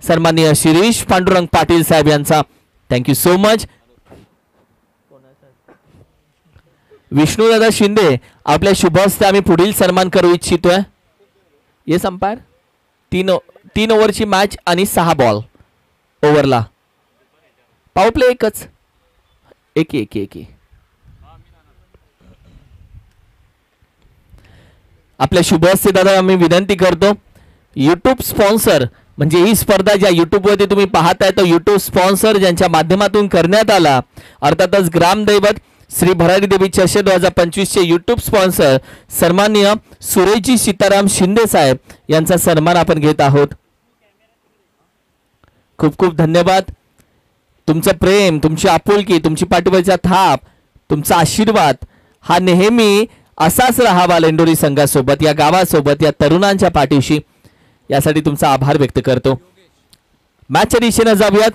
सन्माननीय शिरीष पांडुरंग पाटील साहेब यांचा थँक्यू सो मच. विष्णुदादा शिंदे आपल्या शुभ हस्ते आम्ही पुढील सन्मान करू इच्छितोय. Yes umpire. 3 ओव्हरची मॅच आणि 6 बॉल ओव्हरला. पॉवर प्ले एकच. एक आपल्या शुभ हस्ते दादा आम्ही विनंती करतो. यूट्यूब स्पॉन्सर म्हणजे ही स्पर्धा ज्या यूट्यूबवरती तुम्ही पाहताय तो यूट्यूब स्पॉन्सर ज्यांच्या माध्यमातून करण्यात आला अर्थातच ग्रामदैवत श्री भरारी देवी चषक 2025 चे यूट्यूब स्पॉन्सर सन्माननीय सुरेशजी सीताराम शिंदे साहेब यांचा सन्मान आपण घेत आहोत. खूप खूप धन्यवाद. तुमचं प्रेम, तुमची आपुलकी, तुमची पाठीवरचा थाप, तुमचा आशीर्वाद हा नेहमी असाच राहावा लेंडोरी संघासोबत, या गावासोबत, या तरुणांच्या पाठीशी. यासाठी तुमचा आभार व्यक्त करतो. मॅचच्या दिशेने जाऊयात.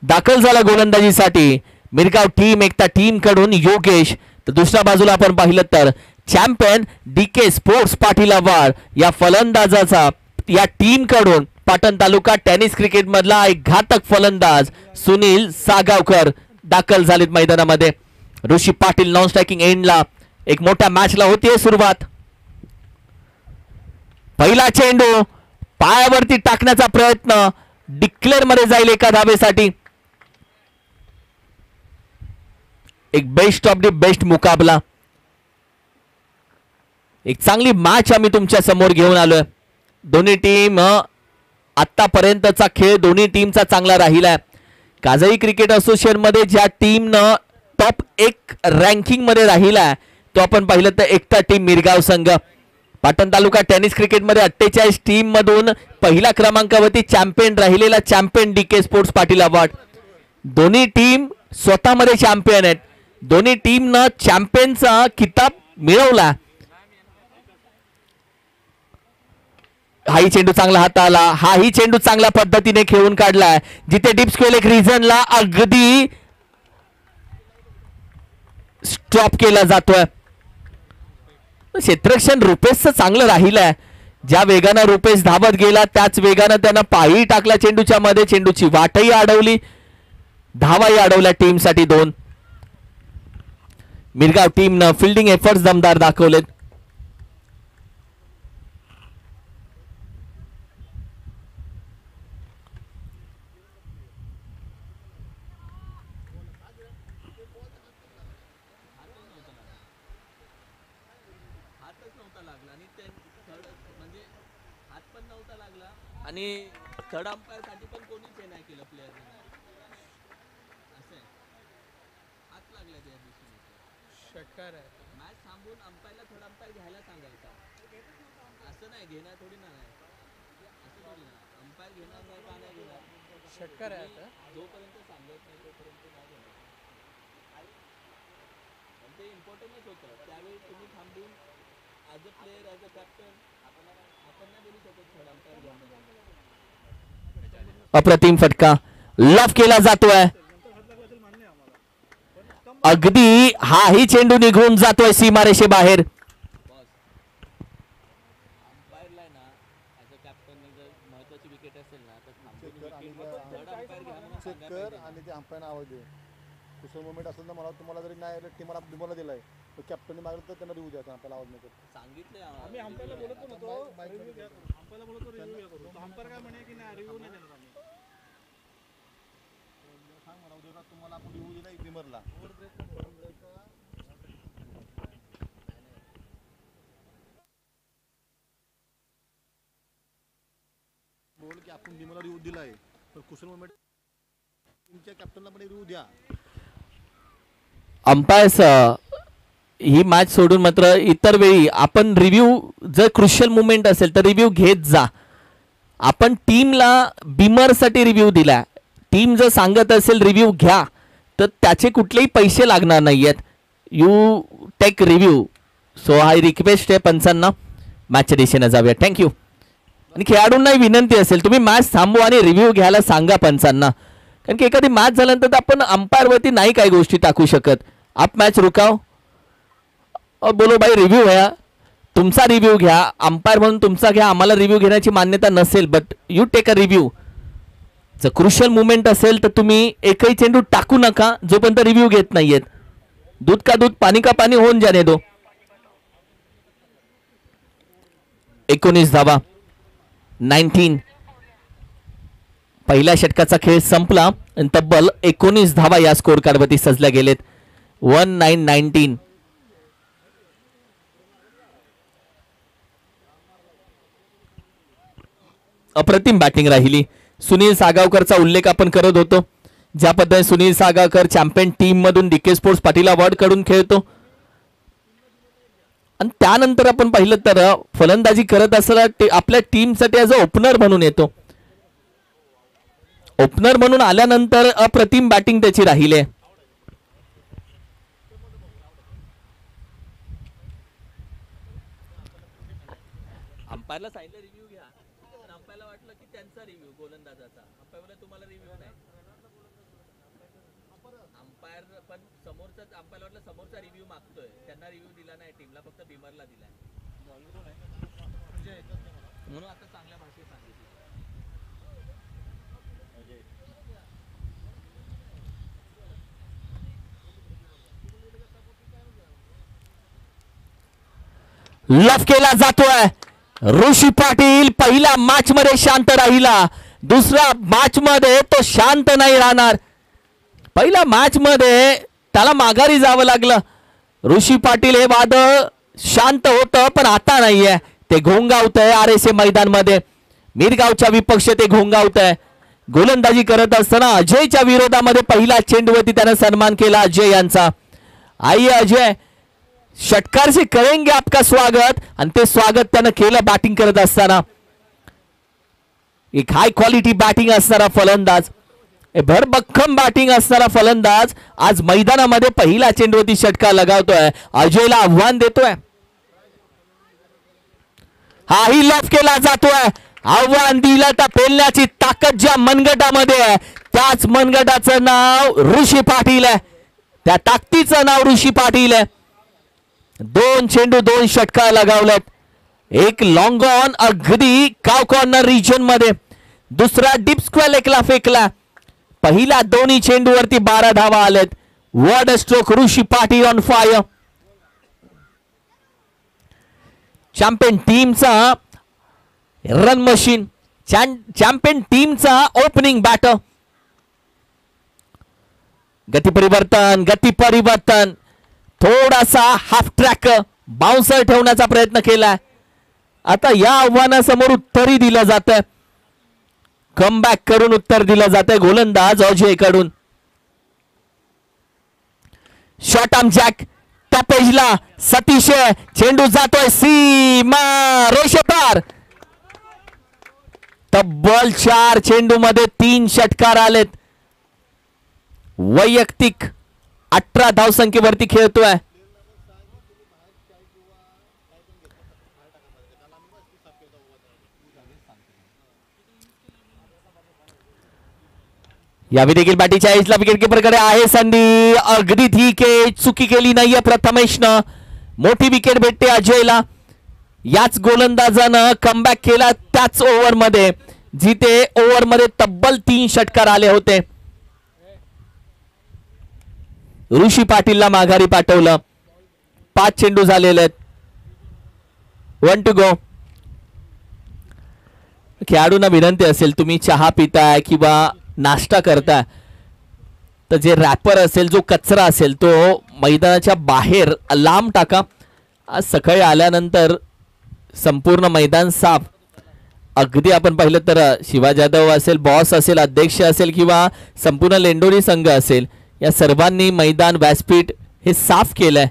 दाखल झाला गोलंदाजीसाठी मिरगाव टीम. एकता टीम कडून योगेश, तर दुसऱ्या बाजूला आपण पाहिलं तर champion DK sports Patil Avhad या फलंदाजाचा या टीम कडून पाटण तालुका टेनिस क्रिकेट मधला एक घातक फलंदाज सुनील सागावकर दाखल झालेत मैदानामध्ये. ऋषी पाटील नॉन स्ट्रायकिंग एंडला. एक मोठ्या मॅचला होतीये सुरुवात. पहिला चेंडू पायावरती टाकण्याचा प्रयत्न डिक्लेअर मध्ये जाईल एका धावेसाठी. एक बेस्ट ऑफ द बेस्ट मुकाबला. एक चांगली मॅच आम्ही तुमच्या समोर घेऊन आलोय. दोन्ही टीम आतापर्यंतचा खेळ दोन्ही टीमचा चांगला राहिलाय. काजळी क्रिकेट असोसिएशन मध्ये ज्या टीमनं टॉप 1 रँकिंग मध्ये राहिलाय तो आपण पाहिलं तर एकता टीम मिरगाव संघ. पाटण तालुका टेनिस क्रिकेट मध्ये 48 टीम मधून पहिल्या क्रमांकावरती चॅम्पियन राहिलेला champion DK sports Patil award. दोन्ही टीम स्वतःमध्ये चॅम्पियन आहेत. दोन्ही टीमनं चॅम्पियनचा किताब मिळवला. हाही चेंडू चांगला हाताला. हाही चेंडू चांगल्या पद्धतीने खेळून काढलाय. जिथे डीप स्क्वेअर एक रिझनला अगदी स्टॉप केला जातोय. क्षेत्ररक्षण रुपेशचं चांगलं राहिलंय. ज्या वेगानं रुपेश धावत गेला त्याच वेगानं त्यानं पायही टाकला चेंडूच्या मध्ये. चेंडूची वाटही अडवली, धावाही अडवल्या टीमसाठी 2. मिरगाव टीमनं फिल्डिंग एफर्ट्स दमदार दाखवलेत. आणि थर्ड अंपायर साठी पण कोणीच हे नाही केलं प्लेयर असं हात लागला त्या दिवशी. षटकार आहे. मॅच थांबून अंपायरला थर्ड अंपायर घ्यायला सांगायचा. असं नाही घेणार थोडी ना. असं थोडी ना अंपायर घेणार नाही का नाही घेणार. षटकार आहे. आता जोपर्यंत सांगत नाही तोपर्यंत नाही घेणार. पण ते इम्पॉर्टंटच होतं. त्यावेळी तुम्ही थांबून as a player as a captain आपण नाही बोलू शकत थर्ड अंपायर घेणार. अप्रतिम फटका लॉफ केला जातोय. अगदी हाही चेंडू निघून जातोय सीमारेषे बाहेर. मोमेंट असेल तर मला तुम्हाला जरी नाही टीमला बिमोला दिलाय तो कॅप्टनने मागलं तर त्यांना रिव्ह्यू द्या. आपल्याला आवाज नाही सांगितलंय आम्ही अंपायरला बोलत पण होतो. अंपायरला बोलतो रिव्ह्यू घ्या करू. अंपायर काय म्हणे की नाही रिव्ह्यू नाही देणार आम्ही. सांग मला उद्या तुम्हाला आपण रिव्ह्यू दिला बिमरला बोल की आपण बिमरला रिव्ह्यू दिलाय तर कुशल मोमेंट तुमच्या कॅप्टनला पण रिव्ह्यू द्या. अंपायर्स ही मॅच सोडून मात्र इतर वेळी आपण रिव्ह्यू जर क्रुशियल मुवमेंट असेल तर रिव्ह्यू घेत जा. आपण टीमला बिमरसाठी रिव्ह्यू दिला. टीम जर सांगत असेल रिव्ह्यू घ्या तर त्याचे कुठलेही पैसे लागणार नाहीयेत. You take review. So high request आहे पंचांना. मॅचच्या दिशेने जाऊया. थँक्यू. आणि खेळाडूंनाही विनंती असेल तुम्ही मॅच थांबवा आणि रिव्ह्यू घ्यायला सांगा पंचांना. कारण की एखादी मॅच झाल्यानंतर आपण अंपायरवरती नाही काही गोष्टी टाकू शकत. आप मॅच रुकाव और बोलो भाई रिव्ह्यू है. तुमचा रिव्ह्यू घ्या. अंपायर म्हणून तुमचा घ्या. आम्हाला रिव्ह्यू घेण्याची मान्यता नसेल but you take a review. जर क्रुशियल मुवमेंट असेल तर तुम्ही एकही चेंडू टाकू नका जोपर्यंत रिव्ह्यू घेत नाहीयेत. दूध का दूध पाणी का पाणी होऊन जाने दो. 19 धावा 19. पहिल्या षटकाचा खेळ संपला आणि तब्बल 19 धावा या स्कोर कार्डवरती सजल्या गेलेत. 19-19. अप्रतिम बॅटिंग राहिली. सुनील सागावकरचा उल्लेख आपण करत होतो. ज्या पद्धतीने सुनील सागावकर चॅम्पियन टीम मधून डीके स्पोर्ट्स पाटील अवॉर्ड कडून खेळतो आणि त्यानंतर आपण पाहिलं तर फलंदाजी करत असताना आपल्या टीमसाठी ॲज अ ओपनर म्हणून येतो. ओपनर म्हणून आल्यानंतर अप्रतिम बॅटिंग त्याची राहिली आहे. अंपायरला सांगितलं रिव्ह्यू घ्या. अंपायरला वाटलं की त्यांचा रिव्ह्यू गोलंदाजाचा. अंपायरला तुम्हाला रिव्ह्यू नाही. अंपायर पण समोरचा अंपायरला वाटलं समोरचा रिव्ह्यू मागतोय. त्यांना रिव्ह्यू दिला नाही टीमला, फक्त बिमरला दिलाय. म्हणून आता चांगल्या भाषेत सांगितलं. लफ केला जातोय. ऋषी पाटील पहिल्या मॅच मध्ये शांत राहिला, दुसऱ्या मॅच मध्ये तो शांत नाही राहणार. पहिल्या मॅच मध्ये त्याला माघारी जावं लागलं. ऋषी पाटील हे वादळ शांत होतं पण आता नाहीये. ते घोंगावतंय RSA मैदान मध्ये. मिरगावच्या विपक्ष ते घोंगावतंय. गोलंदाजी करत असताना अजयच्या विरोधामध्ये पहिला चेंडूवरती त्याने सन्मान केला अजय यांचा. आइए अजय, षटकार से करेंगे आपका स्वागत. आणि ते स्वागत त्यानं केलं बॅटिंग करत असताना. एक हाय क्वालिटी बॅटिंग असणारा फलंदाज, भरभक्कम बॅटिंग असणारा फलंदाज आज मैदानामध्ये पहिला चेंडूवरती षटकार लगावतोय. अजयला आव्हान देतोय. हाही लफ केला जातोय. आव्हान दिलं तर पेलण्याची ताकद ज्या मनगटामध्ये आहे त्याच मनगटाचं नाव ऋषी पाटील आहे. त्या ताकदीचं नाव ऋषी पाटील आहे. 2 चेंडू 2 षटकार लगावलेत. एक लॉंग ऑन अगदी काव कॉर्नर रिजन मध्ये, दुसरा डीप स्क्वेअर लेगला फेकला. पहिल्या दोन्ही चेंडूवरती 12 धावा आलेत. Word stroke Rishi Patil on fire. Champion टीमचा रन मशीन, चॅम्पियन टीमचा ओपनिंग बॅटर. गती परिवर्तन, थोडासा हाफ ट्रॅक बाउन्सर ठेवण्याचा प्रयत्न केला. आता या आव्हानासमोर उत्तरही दिलं जातं. कमबॅक करून उत्तर दिलं जातंय गोलंदाज अजय कडून. शॉर्ट आर्म जॅक त्या पेजला सतीश, चेंडू जातोय सीमा रेषेपार. तब्बल 4 चेंडू मध्ये 3 षटकार आलेत. वैयक्तिक 18 धावसंख्येवरती खेळतोय. यावेळी देखील बॅटीच्या एजला विकेट किपरकडे आहे संधी. अगदी ठीक आहे, चुकी केली नाहीये प्रथमेशनं. मोठी विकेट भेटते अजयला. याच गोलंदाजानं कमबॅक केला त्याच ओव्हरमध्ये जिथे ओव्हरमध्ये तब्बल 3 षटकार आले होते. ऋषी पाटीलला माघारी पाठवलं. 5 चेंडू झालेले आहेत. 1 to go. खेळाडूंना विनंती असेल, तुम्ही चहा पिताय किंवा नाश्ता करताय तर जे रॅपर असेल, जो कचरा असेल तो मैदानाच्या बाहेर लांब टाका. आज सकाळी आल्यानंतर संपूर्ण मैदान साफ. अगदी आपण पाहिलं तर शिवा जाधव असेल, बॉस असेल, अध्यक्ष असेल किंवा संपूर्ण लेंडोरी संघ असेल, या सर्वांनी मैदान व्यासपीठ हे साफ केलंय.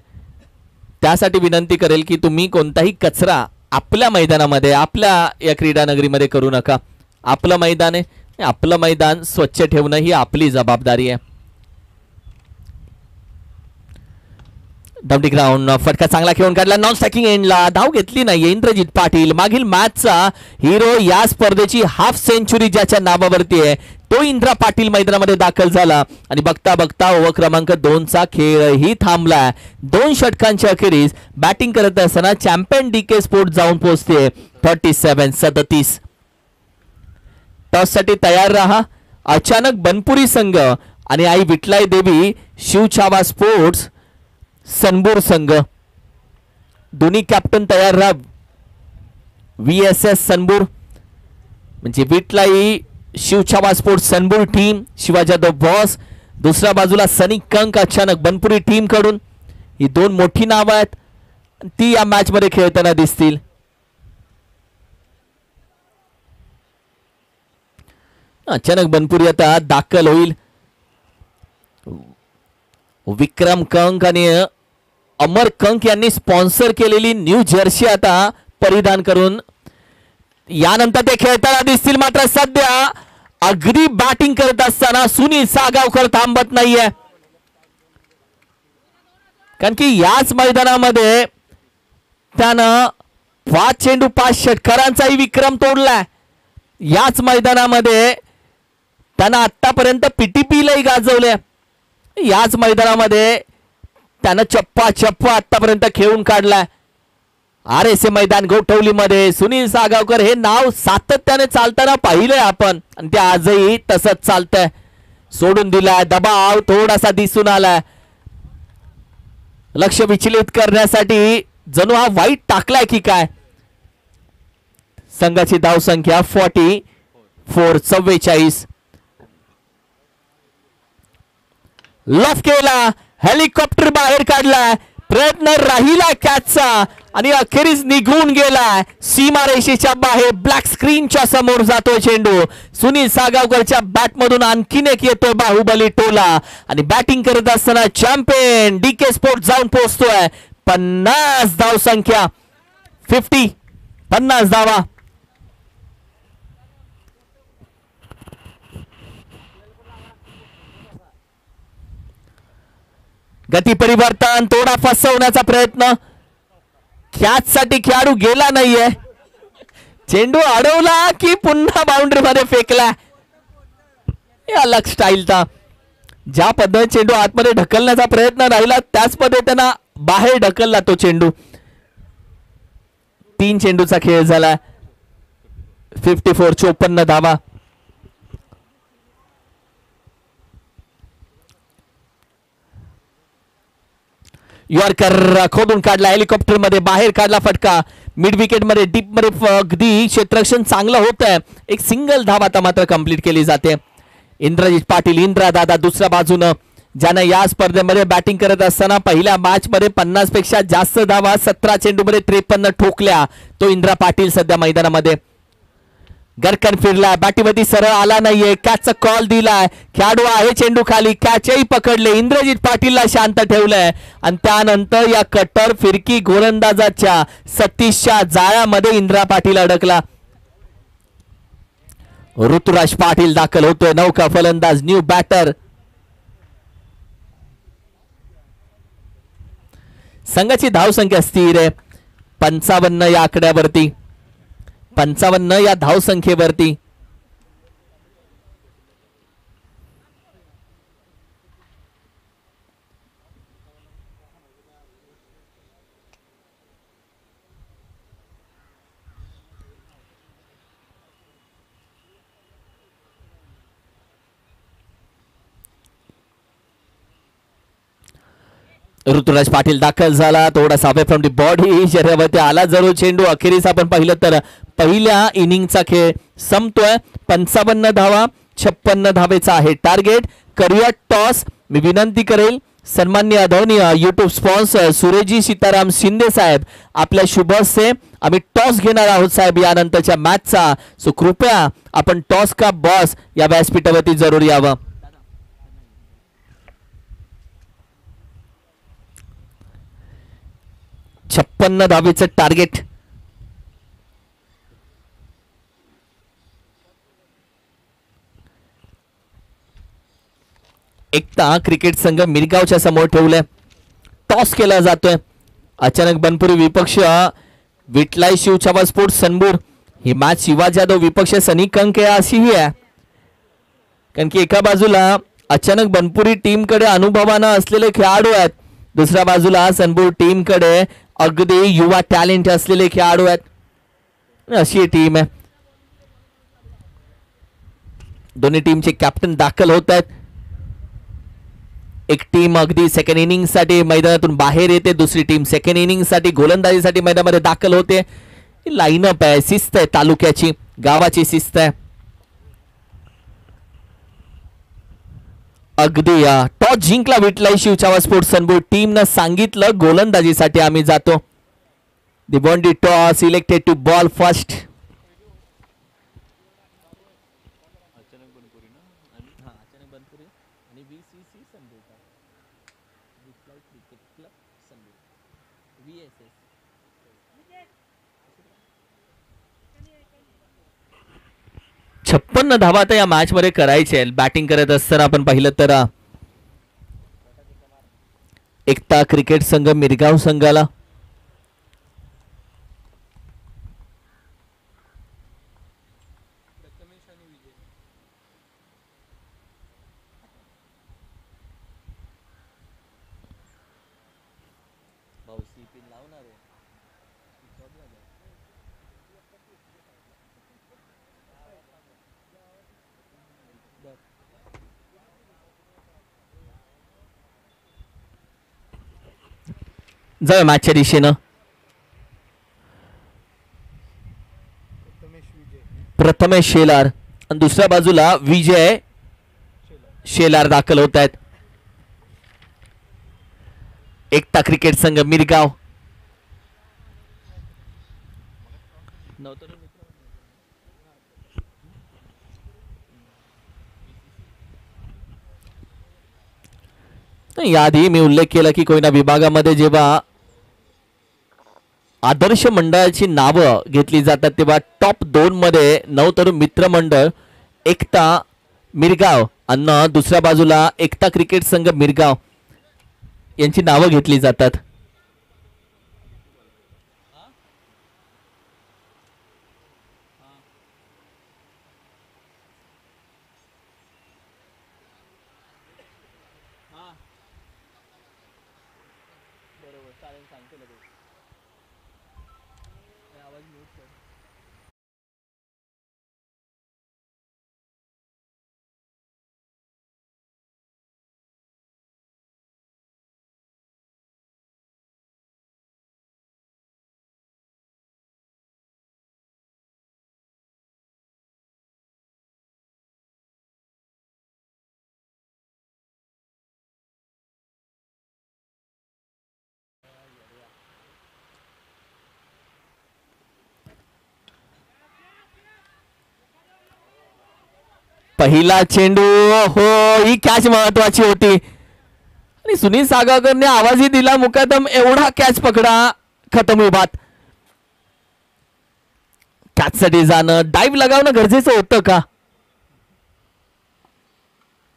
त्यासाठी विनंती करेल की तुम्ही कोणताही कचरा आपल्या मैदानामध्ये, आपल्या या क्रीडा नगरीमध्ये करू नका. आपलं मैदान आहे, आपलं मैदान स्वच्छ ठेवणं ही आपली जबाबदारी आहे. डबडी ग्राउंड, फटका चांगला खेळून काढला. नॉन स्ट्रायकिंग एंडला धाव घेतली नाही. इंद्रजित पाटील मागील मॅचचा हिरो, या स्पर्धेची हाफ सेंचुरी ज्याच्या नावावरती आहे तो इंद्रा पाटील मैदानामध्ये दाखल झाला. आणि बघता बघता ओव्हर क्रमांक 2चा खेळही थांबला. 2 षटकांच्या अखेरीस बॅटिंग करत असताना चॅम्पियन डीके स्पोर्ट जाऊन पोहोचते 37-37. टॉस साठी तयार रहा. अचानक बनपुरी संघ आणि आई विठलाई देवी शिवछावा स्पोर्ट्स सनबूर संघ दोन्ही कॅप्टन तयार राहा. VSS सनबूर म्हणजे विठलाई शिवछावा sports Sanbur team, Shiva Jadhav boss. दुसऱ्या बाजूला सनी कंक अचानक बनपुरी टीम कडून. ही दोन मोठी नावं आहेत, ती या मॅच मध्ये खेळताना दिसतील. अचानक बनपुरी आता दाखल होईल. विक्रम कंक आणि अमर कंक यांनी स्पॉन्सर केलेली न्यू जर्सी आता परिधान करून यानंतर ते खेळताना दिसतील. मात्र सध्या अगदी बॅटिंग करत असताना सुनील सागावकर थांबत नाहीये, कारण की याच मैदानामध्ये त्यानं 5 चेंडू 5 षटकारांचाही विक्रम तोडलाय. याच मैदानामध्ये त्यानं आतापर्यंत PTPलाही गाजवले. याच मैदानामध्ये त्यानं चप्पा आतापर्यंत खेळून काढलाय. RSA मैदान गोठवलीमध्ये सुनील सागावकर हे नाव सातत्याने चालताना पाहिलंय आपण, आणि ते आजही तसंच चालतंय. सोडून दिलाय, दबाव थोडासा दिसून आलाय. लक्ष विचलित करण्यासाठी जणू हा वाईट टाकलाय की काय. संघाची धावसंख्या 44 44. लफ केला, हेलिकॉप्टर बाहेर काढलाय, प्रयत्न राहिला कॅचचा आणि अखेरीस निघून गेलाय सीमारेषेच्या बाहेर. ब्लॅक स्क्रीनच्या समोर जातोय चेंडू. सुनील सागावकरच्या बॅट मधून आणखीन एक येतोय बाहुबली टोला, आणि बॅटिंग करत असताना चॅम्पियन DK स्पोर्ट्स जाऊन पोहोचतोय. 50 धावसंख्या, 50 धावा. गती परिवर्तन, थोडा फसवण्याचा प्रयत्न. कॅच साठी खेळाडू गेला नाहीये. चेंडू अडवला की पुन्हा बाउंड्री मध्ये फेकला. या अलग स्टाईलचा ज्या पद्धतीने चेंडू आतमध्ये ढकलण्याचा प्रयत्न राहिला त्याच पद्धतीने बाहेर ढकलला तो चेंडू. 3 चेंडूचा खेळ झाला. 54 धावा. यॉर्कर खोदून काढला, हेलिकॉप्टर मध्ये बाहेर काढला फटका. मिड विकेट मध्ये डीप मध्ये अगदी क्षेत्ररक्षण चांगलं होत आहे. एक सिंगल धाव आता मात्र कंप्लीट केली जाते. इंद्रजित पाटील, इंद्रा दादा दुसऱ्या बाजूनं, ज्यानं या स्पर्धेमध्ये बॅटिंग करत असताना पहिल्या मॅच मध्ये 50 पेक्षा जास्त धावा 17 चेंडू मध्ये 53 ठोकल्या. तो इंद्रा पाटील सध्या मैदानामध्ये. गरकन फिरला, बॅटीमध्ये सरळ आला नाहीये, कॅचचा कॉल दिलाय. खेळाडू आहे चेंडू खाली, कॅचही पकडले. इंद्रजित पाटीलला शांत ठेवलंय, आणि त्यानंतर या कट्टर फिरकी गोलंदाजाच्या सतीशच्या जाळ्यामध्ये इंद्रा पाटील अडकला. ऋतुराज पाटील दाखल होतोय, नौका फलंदाज, न्यू बॅटर. संघाची धावसंख्या स्थिर आहे 55 या आकड्यावरती. 55 या धावसंख्येवरती. ऋतुराज पाटील दाखल झाला, थोडासा अवे फ्रॉम दी बॉडी, शरीरावरती आला जरूर चेंडू. अखेरीस आपण पाहिलं तर पहिल्या इनिंगचा खेळ संपतोय. 55 धावा, 56 धावेचा आहे टार्गेट. करूया टॉस. मी विनंती करेल सन्माननीय आदरणीय युट्यूब स्पॉन्सर सुरेजी सीताराम शिंदे साहेब, आपल्या शुभ हस्ते आम्ही टॉस घेणार आहोत साहेब यानंतरच्या मॅचचा. सो कृपया आपण टॉस का बॉस या व्यासपीठावरती जरूर यावं. छप्पन्न धावेचं टार्गेट. एकता क्रिकेट संघ मिरगावच्या समोर ठेवलंय. टॉस केला जातोय. अचानक बनपुरी विपक्ष विठलाई शिवछावा स्पोर्ट्स सनबूर. ही मॅच शिवा जाधव विपक्ष सनी कंक अशीही आहे, कारण की एका बाजूला अचानक बनपुरी टीम कडे अनुभवानं असलेले खेळाडू आहेत, दुसऱ्या बाजूला सनबूर टीम कडे अगदी युवा टॅलेंट असलेले खेळाडू आहेत. अशी टीम आहे. दोन्ही टीमचे कॅप्टन दाखल होत आहेत. एक टीम अगदी सेकंड इनिंग साठी मैदानातून बाहेर येते, दुसरी टीम सेकंड इनिंग साठी गोलंदाजीसाठी मैदानामध्ये दाखल होते. लाईनअप आहे, शिस्त आहे तालुक्याची, गावाची शिस्त आहे. अगदी टॉस जिंकला विटलाई शिवचावा स्पोर्ट्स सनबोर्ड टीमनं सांगितलं गोलंदाजीसाठी आम्ही जातो. They won the toss, elected to bowl first. छप्पन्न धावा तर या मॅच मध्ये करायचे. बॅटिंग करत असताना आपण पाहिलं तर एकता क्रिकेट संघ मिरगाव संघाला जाऊया मॅचच्या दिशेनं. प्रथमेश शेलार आणि दुसऱ्या बाजूला विजय शेलार दाखल होत आहेत. एकता क्रिकेट संघ मिरगाव. याआधी मी उल्लेख केला की कोयना विभागामध्ये जेव्हा आदर्श मंडळाची नावं घेतली जातात तेव्हा टॉप 2 मध्ये नवतरुण मित्र मंडळ एकता मिरगाव आणि दुसऱ्या बाजूला एकता क्रिकेट संघ मिरगाव यांची नावं घेतली जातात. पहिला चेंडू, हो ही कॅच महत्वाची होती आणि सुनील सागावकरने आवाजही दिला मुकादम एवढा कॅच पकडा, खतम हुई बात. कॅच साठी जाणं, डाईव्ह लगावणं गरजेचं होतं का?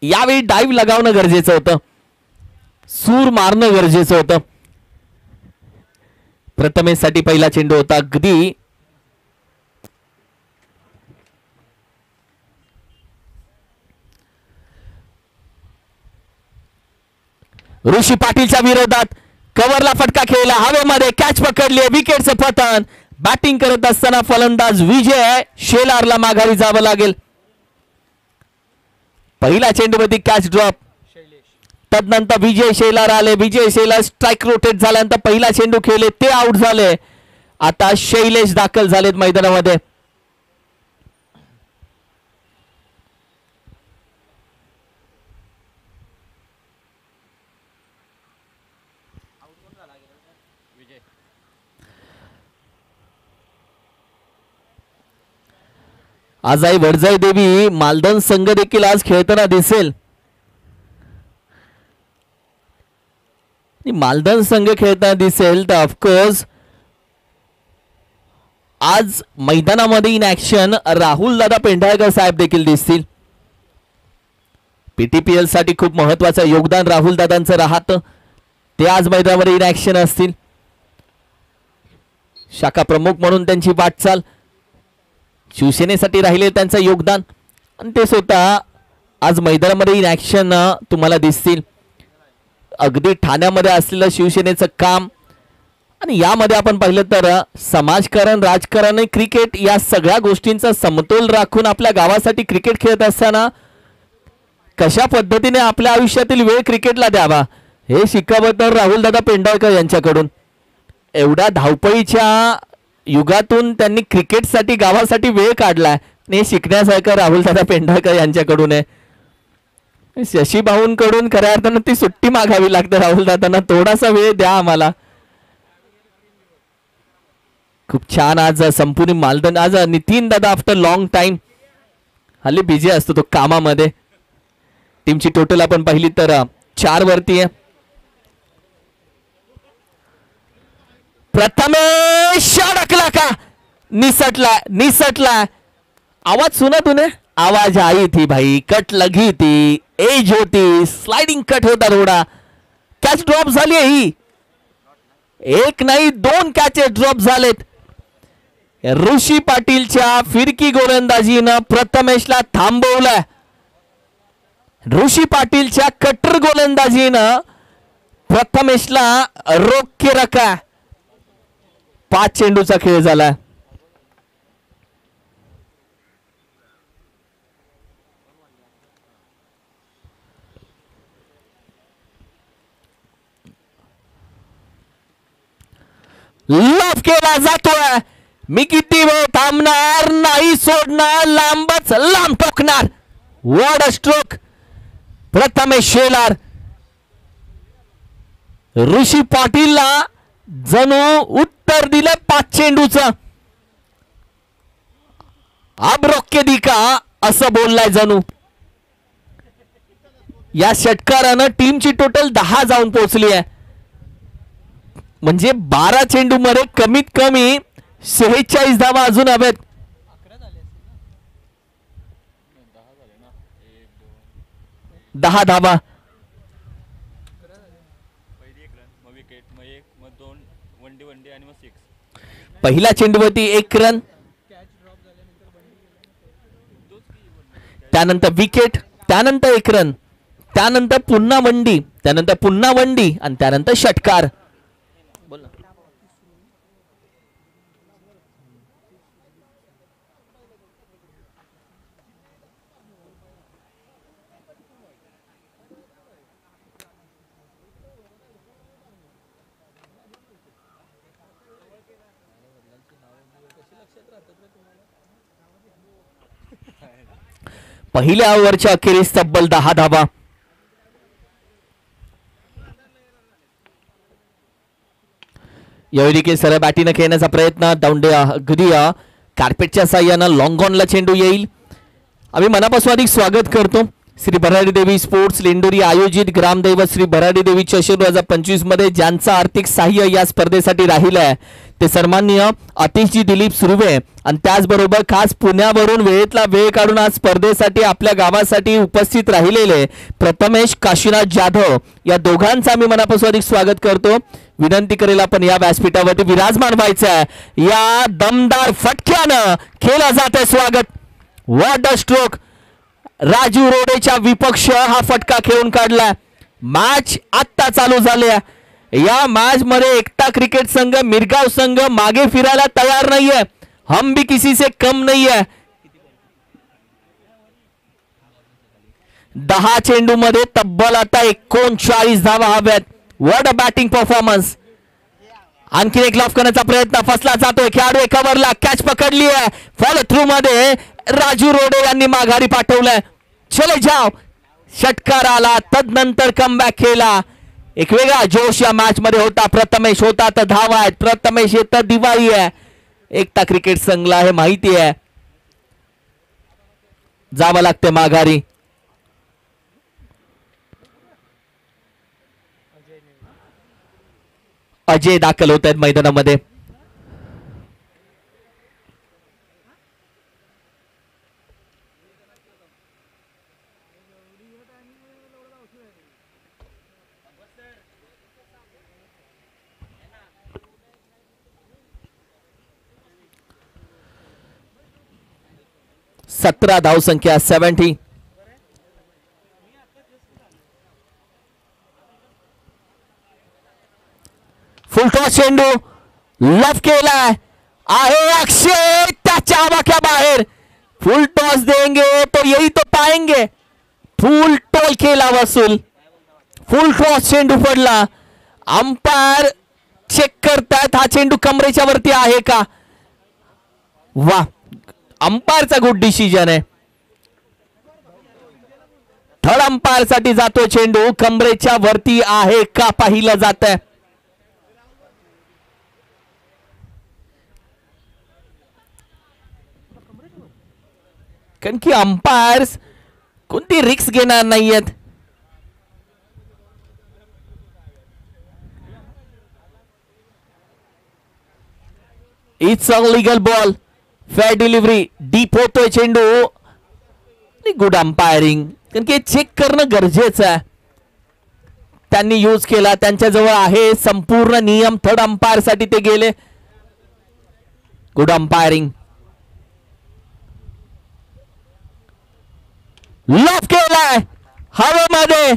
यावेळी डाईव्ह लगावणं गरजेचं होतं, सूर मारणं गरजेचं होतं. प्रथमेशसाठी पहिला चेंडू होता. अगदी ऋषी पाटीलच्या विरोधात कव्हरला फटका खेळला, हवेमध्ये कॅच पकडली, विकेटचं पतन. बॅटिंग करत असताना फलंदाज विजय शेलारला माघारी जावं लागेल. पहिला चेंडूमध्ये कॅच ड्रॉप, तदनंतर विजय शेलार आले. विजय शेलार स्ट्राइक रोटेट झाल्यानंतर पहिला चेंडू खेळले, ते आउट झाले. आता शैलेश दाखल झालेत मैदानामध्ये. आज आई वडजाई देवी मालदन संघ देखील आज खेळताना दिसेल. मालदन संघ खेळताना दिसेल तर ऑफकोर्स आज मैदानामध्ये इन ऍक्शन राहुल दादा पेंढाळकर साहेब देखील दिसतील. पीटीपीएल साठी खूप महत्वाचं योगदान राहुल दादांचं राहतं, ते आज मैदानामध्ये इन ऍक्शन असतील. शाखा प्रमुख म्हणून त्यांची वाटचाल, शिवसेनेसाठी राहिले त्यांचं योगदान आणि ते स्वतः आज मैदानामध्ये इन ऍक्शन तुम्हाला दिसतील. अगदी ठाण्यामध्ये असलेलं शिवसेनेचं काम आणि यामध्ये आपण पाहिलं तर समाजकारण, राजकारण आणि क्रिकेट या सगळ्या गोष्टींचा समतोल राखून आपल्या गावासाठी क्रिकेट खेळत असताना कशा पद्धतीने आपल्या आयुष्यातील वेळ क्रिकेटला द्यावा हे शिक्काबद्ध राहुलदादा पेंढारकर यांच्याकडून. एवढ्या धावपळीच्या युगातून त्यांनी क्रिकेटसाठी गावासाठी वेळ काढलाय हे शिकण्यासारखं राहुलदादा पेंढारकर यांच्याकडून आहे. शशी भाऊंकडून खऱ्या अर्थानं ती सुट्टी मागावी लागते राहुलदादांना, थोडासा वेळ द्या आम्हाला. खूप छान आज संपूर्ण मालदन. आज नितीन दादा आफ्टर लॉंग टाइम, हल्ली बिझी असतो तो कामामध्ये. टीमची टोटल आपण पाहिली तर 4 वरती आहे. प्रथमेश अडकला का, निसटला. आवाज सुना तूने, आवाज आई थी भाई, कट लगी थी, एज होती, स्लाइडिंग कट होता थोडा. कॅच ड्रॉप झाली ही, एक नाही 2 कॅचेस ड्रॉप झालेत. ऋषी पाटीलच्या फिरकी गोलंदाजीनं प्रथमेशला थांबवलंय. ऋषी पाटीलच्या कट्टर गोलंदाजीनं प्रथमेशला रोखे रखा. 5 चेंडूचा खेळ झाला. लॉफ केला जातोय. मी किती वेळ थांबणार, नाही सोडणार, लांबच लांब टोकणार. What a stroke. Prathamesh Shelar Rishi पाटीलला जणू उत्तर दिले 5 चेंडूचं. अब रोके दिका असं बोललाय जणू. या षटकारानं टीमची टोटल 10 जाऊन पोहोचली आहे. म्हणजे 12 चेंडू मध्ये कमीत कमी 46 धावा अजून हवेत. 10 धावा. पहिल्या चेंडूवरती 1 रन, त्यानंतर विकेट, त्यानंतर 1 रन, त्यानंतर पुन्हा वंडी, त्यानंतर पुन्हा वंडी आणि त्यानंतर षटकार. पहिल्या ओव्हरच्या अखेरीस तब्बल 10 धावा. यावेळी सरळ बॅटीनं खेळण्याचा प्रयत्न, दांडे अगदी कार्पेटच्या साह्यानं लॉंग ऑनला चेंडू येईल. आम्ही मनापासून अधिक स्वागत करतो श्री भराडी देवी स्पोर्ट्स लेंडोरी आयोजित ग्रामदैवत श्री भराडी देवी चषक 2025 मध्ये ज्यांचं आर्थिक सहाय्य या स्पर्धेसाठी राहिलं आहे ते सन्माननीय अतिशजी दिलीप सुर्वे आणि त्याचबरोबर खास पुण्यावरून वेळेतला वेळ काढून आज स्पर्धेसाठी आपल्या गावासाठी उपस्थित राहिलेले प्रथमेश काशीनाथ जाधव या दोघांचं आम्ही मनापासून अधिक स्वागत करतो. विनंती करेल आपण या व्यासपीठावरती विराजमान व्हायचं आहे. या दमदार फटक्यानं केलं जातं स्वागत. What a stroke. राजू रोडेच्या विपक्ष हा फटका खेळून काढला. मॅच आत्ता चालू झाली. या मॅच मध्ये एकता क्रिकेट संघ मिरगाव संघ मागे फिरायला तयार नाहीये. हम भी किसी से कम नहीं है. 10 चेंडू मध्ये तब्बल आता 39 धावा हव्यात. What a batting performance. आणखी एक लॉफ करण्याचा प्रयत्न, फसला जातोय खेळाडू. कव्हरला कॅच पकडली आहे. फॉलो थ्रू मध्ये राजू रोडे यांनी माघारी पाठवलंय. चले जाओ. षटकार आला, तदनंतर कमबॅक केला. एक वेगळा जोश या मॅच मध्ये होता. प्रथमेश होता तर धावा आहेत. प्रथमेश येत दिवाळी आहे. एकता क्रिकेट संघला हे माहिती आहे. जावं लागते माघारी. अजय दाखल होत आहेत मैदानामध्ये. सतरा धाव संख्या 70. फुल टॉस चेंडू लफ केलाय आहे अक्षय त्याच्या आवाक्या बाहेर. फुल टॉस देंगे तो यही तो पाएंगे. फुल टॉल केला वसूल. फुल टॉस चेंडू पडला. अंपायर चेक करतायत हा चेंडू कमरेच्या वरती आहे का. वा अंपायरचा गुड डिसिजन आहे. थर्ड अंपायर साठी जातो चेंडू. कमरेच्या वरती आहे का पाहिलं जात आहे. कारण की अंपायर्स कोणती रिक्स घेणार नाहीयेत. It's a legal ball. Fair delivery. Deep होतोय चेंडू. Good umpiring. कारण की चेक करणं गरजेचं आहे. त्यांनी यूज केला. त्यांच्याजवळ आहे संपूर्ण नियम. थर्ड अंपायर साठी ते गेले. Good umpiring. लॉफ केलाय. हवेमध्ये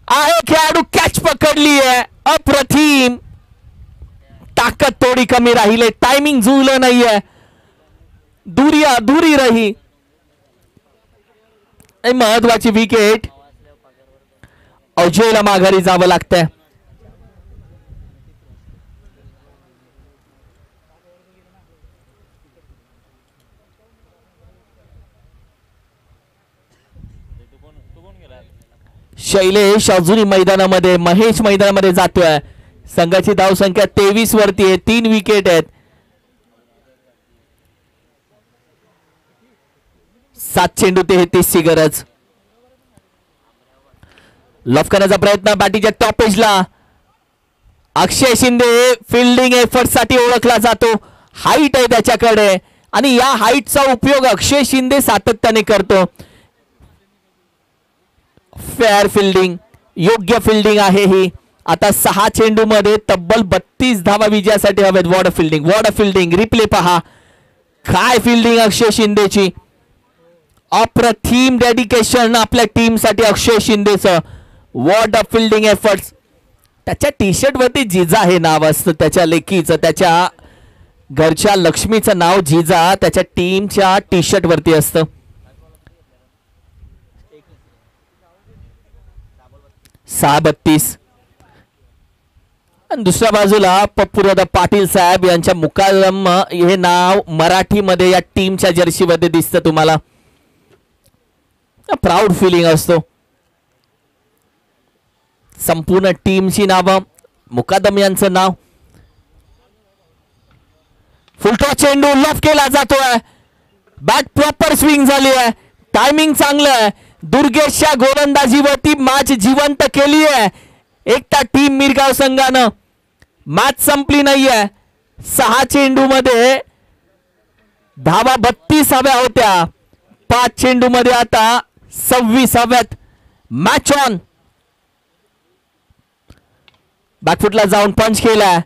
आहे खेळाडू. कॅच पकडली आहे. अप्रतिम. ताकद थोडी कमी राहिली. टायमिंग जुळलं नाहीये. दुरी रही. महत्वाची विकेट. अजयला माघारी जावं लागतंय. शैलेश अजूनही मैदानामध्ये. महेश मैदानामध्ये जातोय. संघाची धावसंख्या 23 वरती आहे. 3 विकेट आहेत. 7 चेंडू 33 ची गरज. लॉफ करण्याचा प्रयत्न बॅटिंगच्या टॉप एजला. अक्षय शिंदे फिल्डिंग एफर्ट साठी ओळखला जातो. हाईट आहे त्याच्याकडे आणि या हाईटचा उपयोग अक्षय शिंदे सातत्याने करतो. Fair fielding. योग्य फिल्डिंग आहे ही. आता 6 चेंडू मध्ये तब्बल 32 धावा विजयासाठी हवेत. What fielding. What fielding. Replay पहा. काय फिल्डिंग अक्षय शिंदेची. अप्रतिम डेडिकेशन आपल्या टीम साठी अक्षय शिंदेचं. वॉर्ड फिल्डिंग एफर्ट्स. त्याच्या टी शर्ट वरती जिजा हे नाव असतं. त्याच्या लेकीचं. त्याच्या घरच्या लक्ष्मीचं नाव जिजा त्याच्या टीमच्या टी शर्ट वरती असतं. 6-32. आणि दुसऱ्या बाजूला पप्पूदादा पाटील साहेब यांच्या मुकादम हे नाव मराठीमध्ये या टीमच्या जर्सीमध्ये दिसतं तुम्हाला. प्राऊड फिलिंग असतो. संपूर्ण टीमची नावं. मुकादम यांचं नाव. फुलटॉस चेंडू लॉफ केला जातोय. बॅट प्रॉपर स्विंग झाली आहे. टायमिंग चांगलं आहे. दुर्गेशच्या गोलंदाजीवरती मॅच जिवंत केली आहे एकटा टीम मिरगाव संघानं. मॅच संपली नाहीये. 6 चेंडू मध्ये धावा 32 हव्या होत्या. 5 चेंडू मध्ये आता 26 हव्यात. Match on. बॅकफुटला जाऊन पंच केला.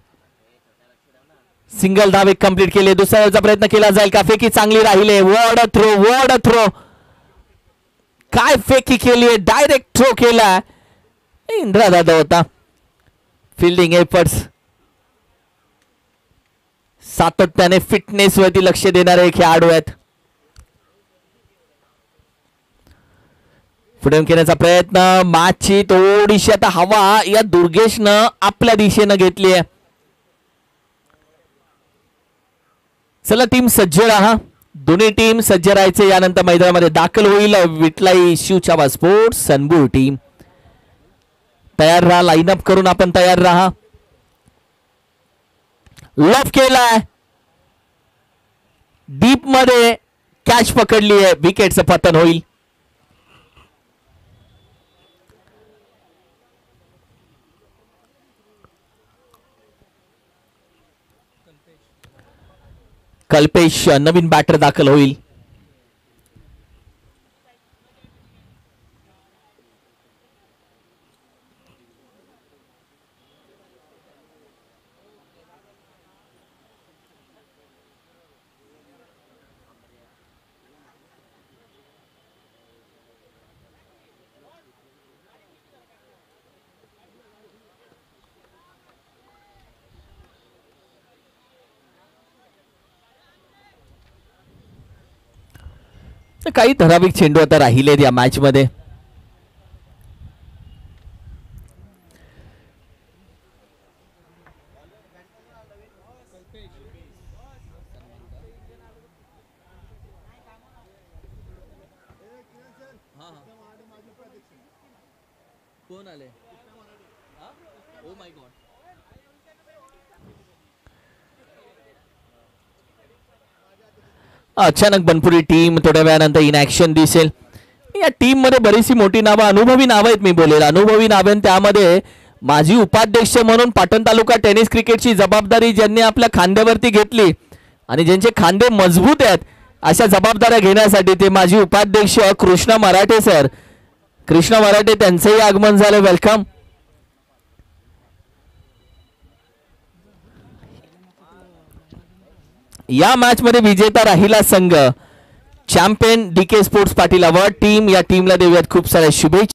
सिंगल धावे कंप्लीट केले. दुसऱ्याचा प्रयत्न केला जाईल का. फेकी चांगली राहिले. What throw. काय फेकी केली. डायरेक्ट थ्रो केला. इंद्रा दादा होता. Fielding efforts. सातत्याने फिटनेस वरती लक्ष देणारे खेळाडू आहेत. पुढे घेण्याचा प्रयत्न. मॅचची थोडीशी आता हवा या दुर्गेशनं आपल्या दिशेनं घेतली आहे. चला टीम सज्ज राहा. दोन्ही टीम सज्ज राहायचे. यानंतर मैदानामध्ये दाखल होईल विटलाई शिवछावा स्पोर्ट्स सनबूर टीम. तयार राहा. लाईनअप करून आपण तयार राहा. लॉफ केलाय. डीप मध्ये कॅच पकडली आहे. विकेटचं पतन होईल. कल्पेश नवीन बॅटर दाखल होईल. काही ठराविक चेंडू आता राहिलेत या मॅच मध्ये. कोण आले? Oh my God. अचानक बनपुरी टीम थोड्या वेळानंतर इन ऍक्शन दिसेल. या टीम मध्ये बरीचशी मोठी नावं, अनुभवी नावं आहेत. मी बोलेल अनुभवी नावं, त्यामध्ये माजी उपाध्यक्ष म्हणून पाटण तालुका टेनिस क्रिकेटची जबाबदारी ज्यांनी आपल्या खांद्यावरती घेतली आणि ज्यांचे खांदे मजबूत आहेत अशा जबाबदाऱ्या घेण्यासाठी ते माजी उपाध्यक्ष कृष्णा मराठे सर. कृष्णा मराठे त्यांचंही आगमन झालं. वेलकम. या मॅच मध्ये विजेता राहिला संघ champion DK sports Patil award team. या टीमला देऊयात खूप साऱ्या शुभेच्छा.